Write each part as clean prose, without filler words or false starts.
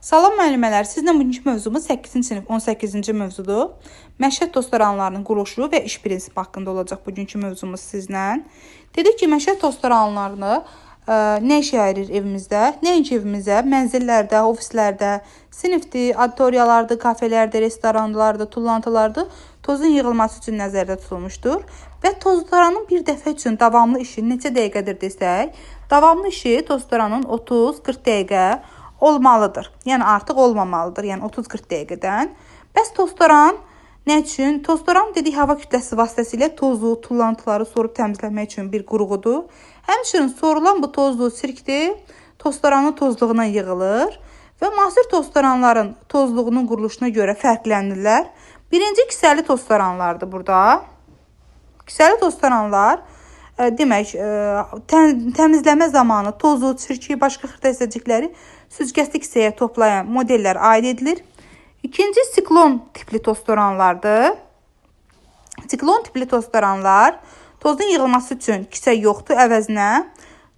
Salam müəllimələr, sizlə bugünkü mövzumuz 8-ci sinif 18-ci mövzudur. Məişət tostaranlarının quruluşu və iş prinsipi haqqında olacaq bugünkü mövzumuz sizlə. Dedik ki, məişət tostaranlarını nə işə yarayır evimizdə? Nəinki evimizdə, mənzillərdə, ofislərdə, sinifdir, auditoriyalardır, kafelərdir, restoranlardır, tullantılardır, tozun yığılması üçün nəzərdə tutulmuşdur. Və tostaranın bir dəfə üçün davamlı işi neçə dəqiqədir desək, davamlı işi tostaranın 30-40 dəqiqə olmalıdır. Yəni artıq olmamalıdır. Yəni 30-40 dəqiqədən. Bəs tostaran nə üçün? Tostaran dedik hava kütləsi vasitəsilə tozu, tullantıları sorub təmizləmək üçün bir qurğudur. Həmçinin sorulan bu tozlu sirkdir, tostaranın tozluğuna yığılır və müasir tostaranların tozluğunun quruluşuna görə fərqlənirlər. Birinci kisəli tostaranlardır burada. Kisəli tostaranlar demək, təmizləmə zamanı tozu, çirki, başqa xırda hissəcikləri süzgəçli kisəyə toplayan modellər aid edilir. İkinci siklon tipli tostaranlardır. Siklon tipli tostaranlar tozun yığılması üçün kisə yoxdur, əvəzinə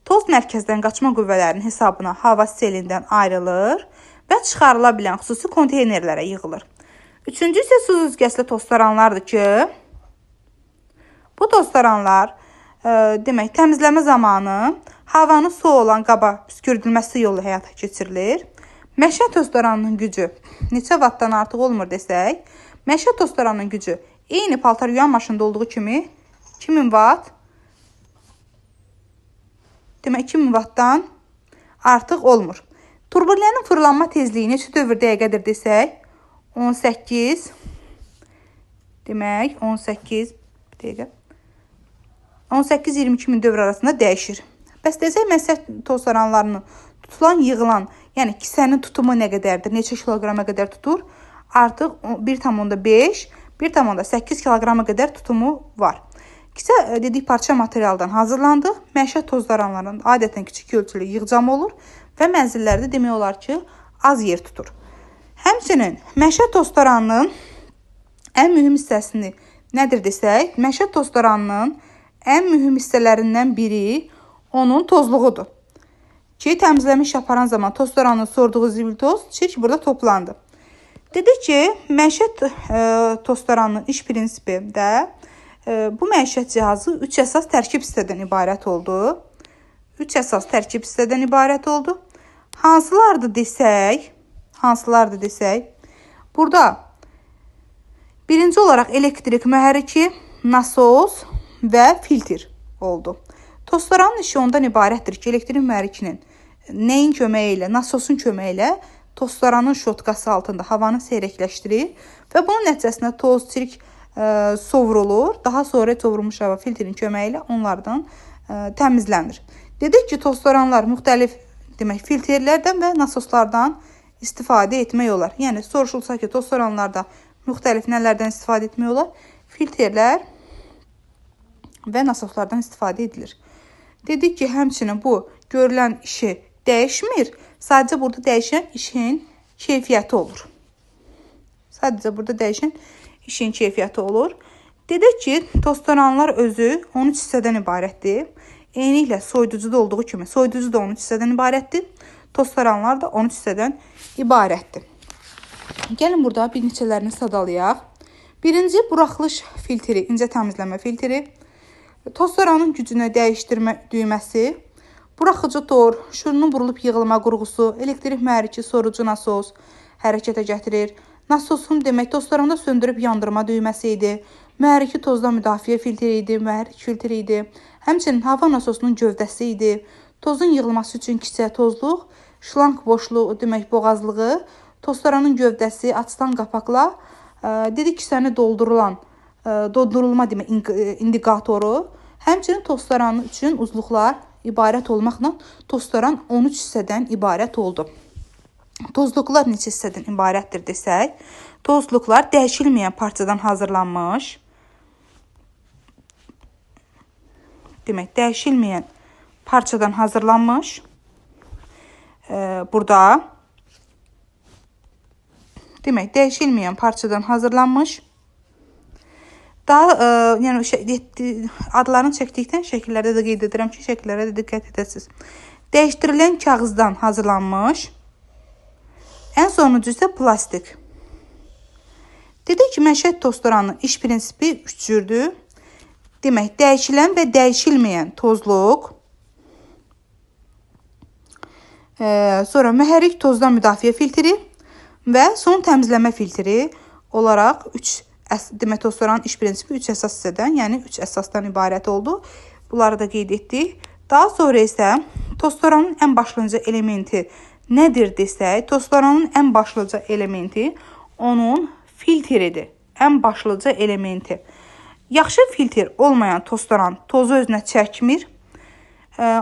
toz mərkəzdən qaçma qüvvələrinin hesabına hava selindən ayrılır və çıxarıla bilən xüsusi konteynerlərə yığılır. Üçüncü isə su süzgəçli tostaranlardır ki, bu tostaranlar demək, təmizləmə zamanı havanın soğuk olan qaba püskürdülməsi yolu həyata keçirilir. Məişət tostaranının gücü neçə vattdan artıq olmur desək, məişət tostaranının gücü eyni paltar yuyan maşında olduğu kimi 2000 vatt, demək 2000 vattdan artıq olmur. Turbilənin fırlanma tezliyi neçə dövr dəqiqədir desək, 18, demək 18 dəqiqə. 18-22 min dövr arasında dəyişir. Bəs desək, məişət tostaranlarının tutulan, yığılan, yəni kisənin tutumu nə qədərdir? Neçə kiloqrama qədər tutur? Artıq 1,5, 1,8 kiloqrama qədər tutumu var. Kisə dedik parça materialdan hazırlandı. Məişət tostaranlarının adətən kiçik ölçülü yığcam olur və mənzillərdə demək olar ki, az yer tutur. Həmçinin məişət tostaranının ən mühüm hissəsini nədir desək, məişət tostaranının ən mühüm hissələrindən biri onun tozluğudur. Ki, təmizləmə iş aparan zaman tostaranın sorduğu zibil toz, çirk burada toplandı. Dedik ki, məişət tostaranının iş prinsipi də bu məişət cihazı 3 əsas tərkib hissədən ibarət oldu. 3 əsas tərkib hissədən ibarət oldu. Hansılardır desək, burada birinci olaraq elektrik mühərriki, nasos və filtr oldu. Tostaranın işi ondan ibarətdir ki, elektrik mühərrikinin nəyin köməyi ilə, nasosun köməyi ilə tostaranın şotkası altında havanı seyrəkləşdirir və bunun nəticəsində toz, çirk sovrulur. Daha sonra sovrulmuş hava filtrin köməyi ilə onlardan təmizlənir. Dedik ki, tostaranlar müxtəlif demək, filtrlərdən və nasoslardan istifadə etmək olar. Yəni, soruşulsa ki, tostaranlarda müxtəlif nələrdən istifadə etmək olar? Filtrlər və nasoslardan istifadə edilir. Dedik ki, həmçinin bu görülən işi dəyişmir. Sadəcə burada dəyişən işin keyfiyyəti olur. Dedik ki, tostaranlar özü 13 hissədən ibarətdir. Eyniliklə soyuducuda olduğu kimi, soyuducu da 13 hissədən ibarətdir. Tostaranlar da 13 hissədən ibarətdir. Gəlin burada bir neçələrini sadalayaq. Birinci, buraxılış filtri, incə təmizləmə filtri. Tostaranın gücünü dəyişdirmə düyməsi, buraxıcı tor, şurunun vurulub yığılma qurğusu, elektrik mühərriki, sorucu nasos hərəkətə gətirir. Nasosun demək, tostaranda söndürüb yandırma düyməsi idi. Mühərriki tozdan müdafiə filtri idi, mühərrik filtri idi. Həmçinin hava nasosunun gövdəsi idi. Tozun yığılması üçün kisə, tozluq, şlanq boşluğu, demək boğazlığı, tostaranın gövdəsi, açılan qapaqla, dedik kisəni doldurulma demək, indikatoru, həmçinin tostaranın üçün uzluqlar ibarət olmaqla tostaran 13 hissədən ibarət oldu. Tozluqlar neçə hissədən ibarətdir desək, tozluqlar dəyişilməyən parçadan hazırlanmış, demək, dəyişilməyən parçadan hazırlanmış, burada, demək, dəyişilməyən parçadan hazırlanmış, daha yəni adlarını çəkdikdən şəkillərdə də qeyd edirəm ki, şəkillərə də diqqət edəsiniz. Dəyişdirilən kağızdan hazırlanmış, Ən sonuncu isə plastik. Dedik ki, məişət toztoranının iş prinsipi 3 cürdür. Demək, dəyişilən və dəyişilməyən tozluq. Sonra mühərrik tozdan müdafiə filtri və son təmizləmə filtri olaraq 3 demək, toztoranın iş prinsipi 3 əsas hissədən, yəni 3 əsasdan ibarət oldu. Bunları da qeyd etdik. Daha sonra isə toztoranın ən başlıca elementi nədir desək, toztoranın ən başlıca elementi onun filtridir. Ən başlıca elementi. Yaxşı filtr olmayan toztoran tozu özünə çəkmir.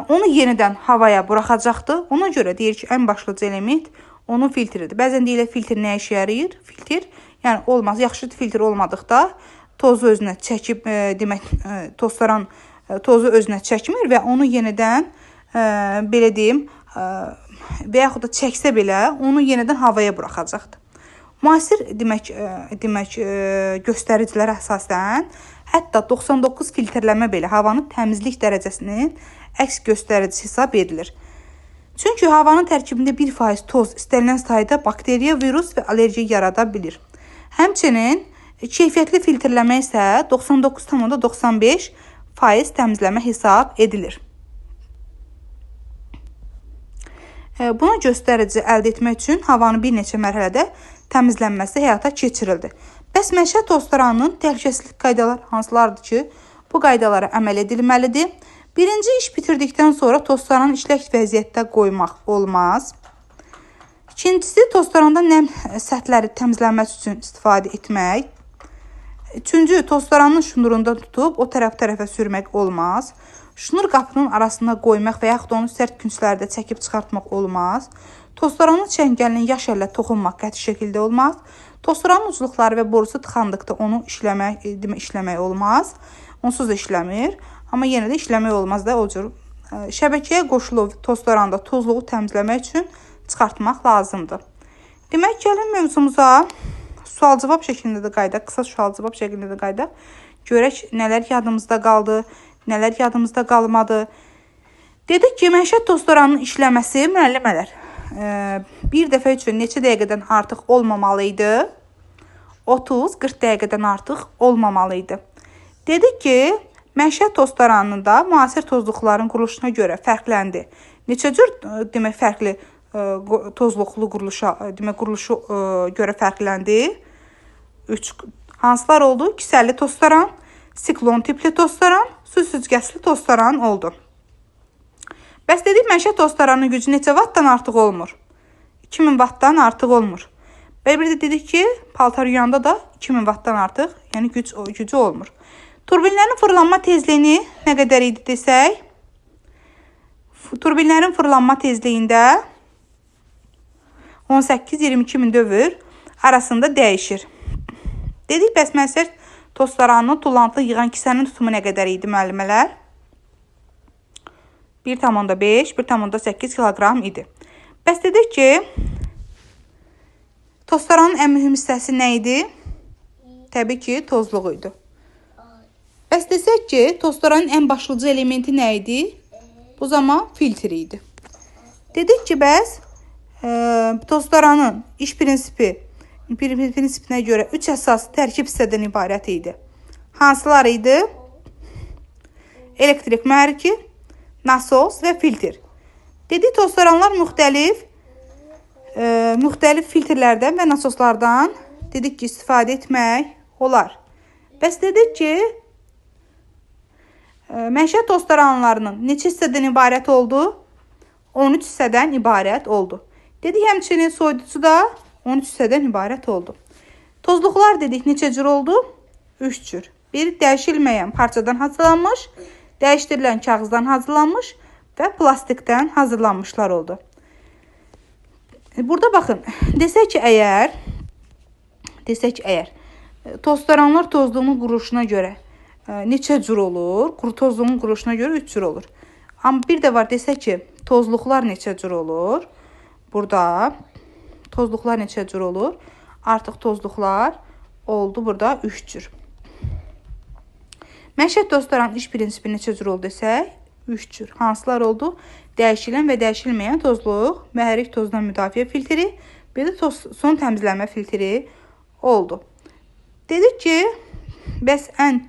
Onu yenidən havaya buraxacaqdır. Ona görə deyir ki, ən başlıca element onun filtridir. Bəzən deyilir filtr nə işə yarayır? Filtr, yəni olmaz. Yaxşı filtr olmadıqda tozu özünə çəkib, demək, toztoran tozu özünə çəkmir və onu yenidən, belə deyim, və yaxud da çəksə belə, onu yenidən havaya buraxacaqdır. Müasir demək, göstəricilərə əsasən, hətta 99 filtrləmə belə havanın təmizlik dərəcəsinin əks göstəricisi hesab edilir. Çünki havanın tərkibində 1% toz istənilən sayda bakteriya, virus və allergiya yarada bilir. Həmçinin keyfiyyətli filtrləmə isə 99,95% təmizləmə hesab edilir. Buna göstərici əldə etmək üçün havanın bir neçə mərhələdə təmizlənməsi həyata keçirildi. Bəs məişət toztoranının təhlükəsizlik qaydaları hansılardır ki, bu qaydalara əməl edilməlidir? Birinci, iş bitirdikdən sonra toztoranın işlək vəziyyətdə qoymaq olmaz. İkincisi, toztoranda nəm səthləri təmizlənməsi üçün istifadə etmək. Üçüncü, toztoranın şnurunda tutub o tərəfə sürmək olmaz. Şnur qapının arasına qoymaq və yaxud onu sərt künclərdə çəkib çıxartmaq olmaz. Toztoranın çəngəlinin yaş əllə toxunmaq qəti şəkildə olmaz. Toztoranın ucluqları və borusu tıxandıqda onu işləmək olmaz. Onsuz da işləmir. Amma yenə də işləmək olmaz da o cür. Şəbəkəyə qoşulub toztoranda tozluğu təmizləmək üçün çıxartmaq lazımdır. Demək, gəlin mövzumuza sual-cavab şəklində də qaydaq, qısa sual-cavab şəklində də qaydaq. Görək nələr yadımızda qaldı, nələr yadımızda qalmadı. Dedik ki, məişət toztoranının işləməsi müəllimələr bir dəfə üçün neçə dəqiqədən artıq olmamalı idi? 30-40 dəqiqədən artıq olmamalı idi. Dedik ki, məişət toztoranında müasir tozluqların quruluşuna görə fərqləndi. Neçə cür demək fərqli tozluqlu quruluşu görə fərqləndi? 3. Hansılar oldu? Kisəlli toztoran, siklon tipli toztoran, su süzgəçli toztoran oldu. Bəs dedik, məişət toztoranının gücü neçə vattdan artıq olmur? 2000 vattdan artıq olmur. Və bir də dedik ki, paltar yuyanda da 2000 vattdan artıq, yəni gücü olmur. Turbinlərin fırlanma tezliyini nə qədər idi desək? Turbinlərin fırlanma tezliyində 18-22 min dövr arasında dəyişir. Dedik, bəs məişət toztoranını tullantılı yığan kisənin tutumu nə qədər idi müəllimələr? 1,5, 1,8 kiloqram idi. Bəs dedik ki, toztoranın ən mühüm hissəsi nə idi? Təbii ki, tozluğu idi. Bəs desək ki, toztoranın ən başlıca elementi nə idi? Bu zaman filtri idi. Dedik ki, bəs toztoranın iş prinsipinə görə 3 əsas tərkib hissədən ibarət idi. Hansılar idi? Elektrik mühərriki, nasos və filtr. Dedik, toztoranlar müxtəlif filtrlərdən və nasoslardan dedik ki, istifadə etmək olar. Bəs dedik ki, məişət toztoranlarının neçə hissədən ibarət oldu? 13 hissədən ibarət oldu. Dedik, həmçinin soyuducu da 13 hissədən ibarət oldu. Tozluqlar dedik, neçə cür oldu? 3 cür. Bir, dəyişilməyən parçadan hazırlanmış, dəyişdirilən kağızdan hazırlanmış və plastikdən hazırlanmışlar oldu. Burada baxın, desək ki, əgər toztoranlar tozluğunun quruluşuna görə neçə cür olur? Tozluğunun quruluşuna görə 3 cür olur. Amma bir də var, desək ki, tozluqlar neçə cür olur? Burada tozluqlar neçə cür olur? Artıq tozluqlar oldu burada 3 cür. Məişət toztoranın iş prinsipi neçə cür oldu desək? 3 cür. Hansılar oldu? Dəyişilən və dəyişilməyən tozluq, mühərrik tozdan müdafiə filtri, Bir də son təmizləmə filtri oldu. Dedik ki, bəs ən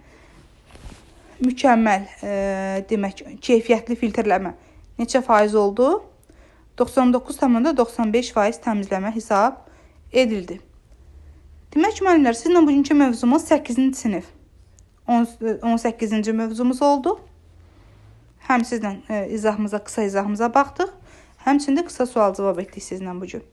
mükəmməl demək, keyfiyyətli filtrləmə neçə faiz oldu? 99,95% təmizləmə hesab edildi. Demək ki, müəllimlər, sizinlə bugünkü mövzumuz 8-ci sinif 18-ci mövzumuz oldu. Həm sizlə izahımıza, qısa izahımıza baxdıq, həmçində qısa sual cavab etdik sizlə bugün.